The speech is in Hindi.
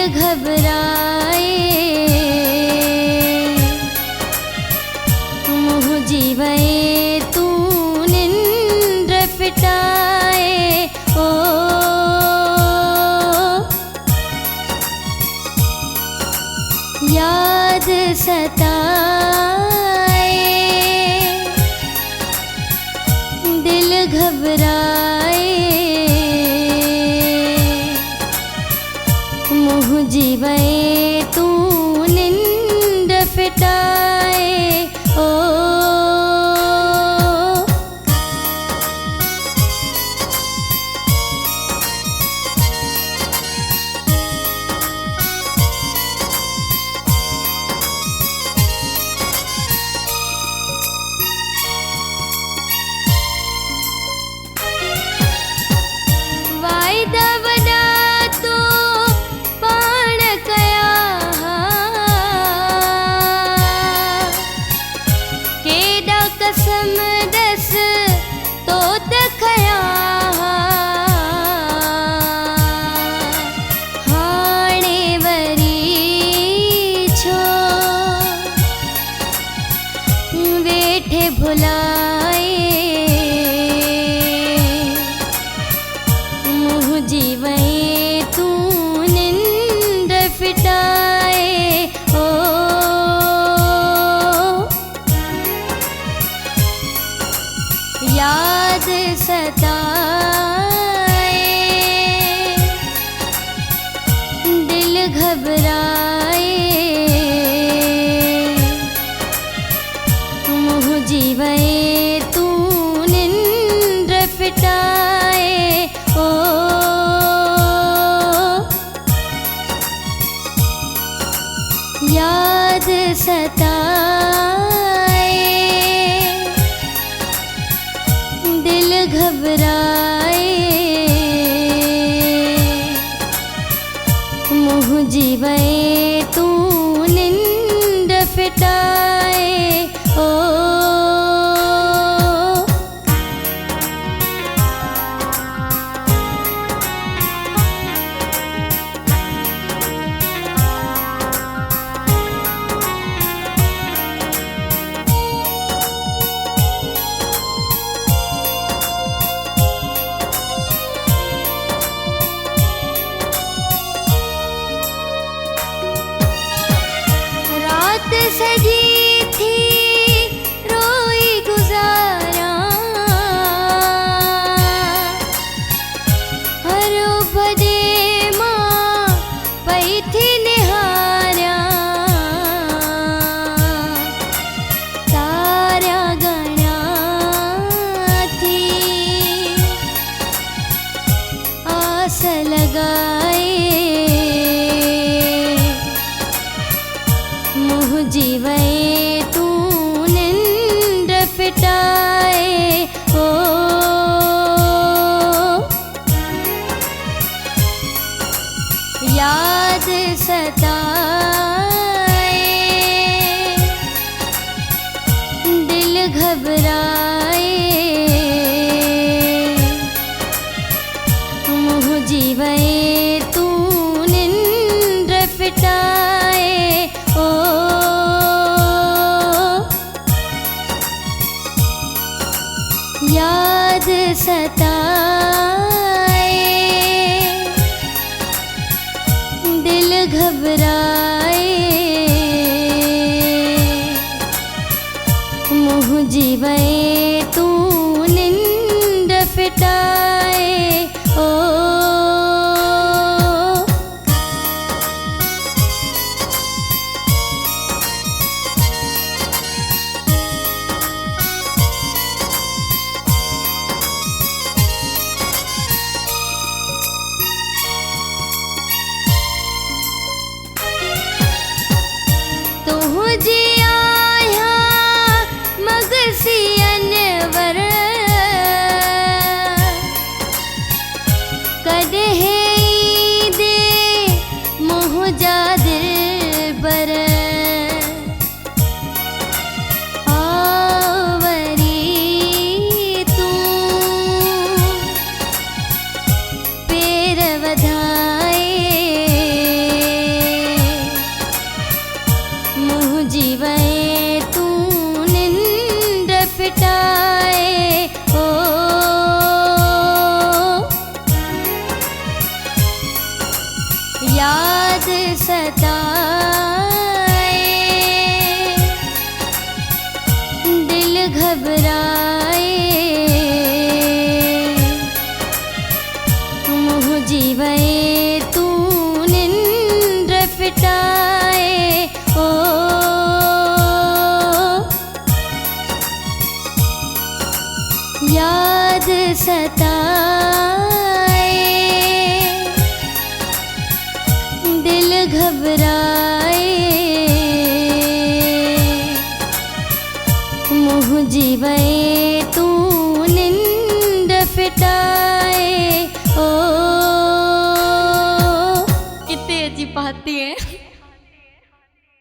घबराए मोह जीवे तू निंद्र फिटाए ओ याद सताए दिल घबराए मोह जीवे तू निंद्र फिटाए ओ वायदा वडा तो पाण कया केॾा कसम दस तो खया हाणे वरी छो वेठे भुलाए मोह जीवे तू निंद्र फिटाए ओ याद सताए दिल घबराए मोह जीवे तू निंद्र फिटाए ओ याद सताए दिल घबराए मोह जीवे तू निंद्र फिटाए ओ रात सजी थी रोई गुजारा हरो भदे मां पई थी निहारा तारा गणा थी आस लगाए मोह जीवे तू निंद्र फिटाए ओ याद सताए दिल घबराए मोह जीवे तू निंद्र फिटाए ओ याद सताए दिल घबराए मोह जीवे तू निंद्र फिटाए ओ तुझे आया मगसियन वर कदे दे मोह जा दिल बर आवरी तू पैर वधाए याद सताए, दिल घबराए, मोह जीवे तू निंद्र फिटाए। ओ याद सताए, दिल घबराए, मोह जीवे तू निंद फिटाए। ओ कितनी अजीब बातें हैं।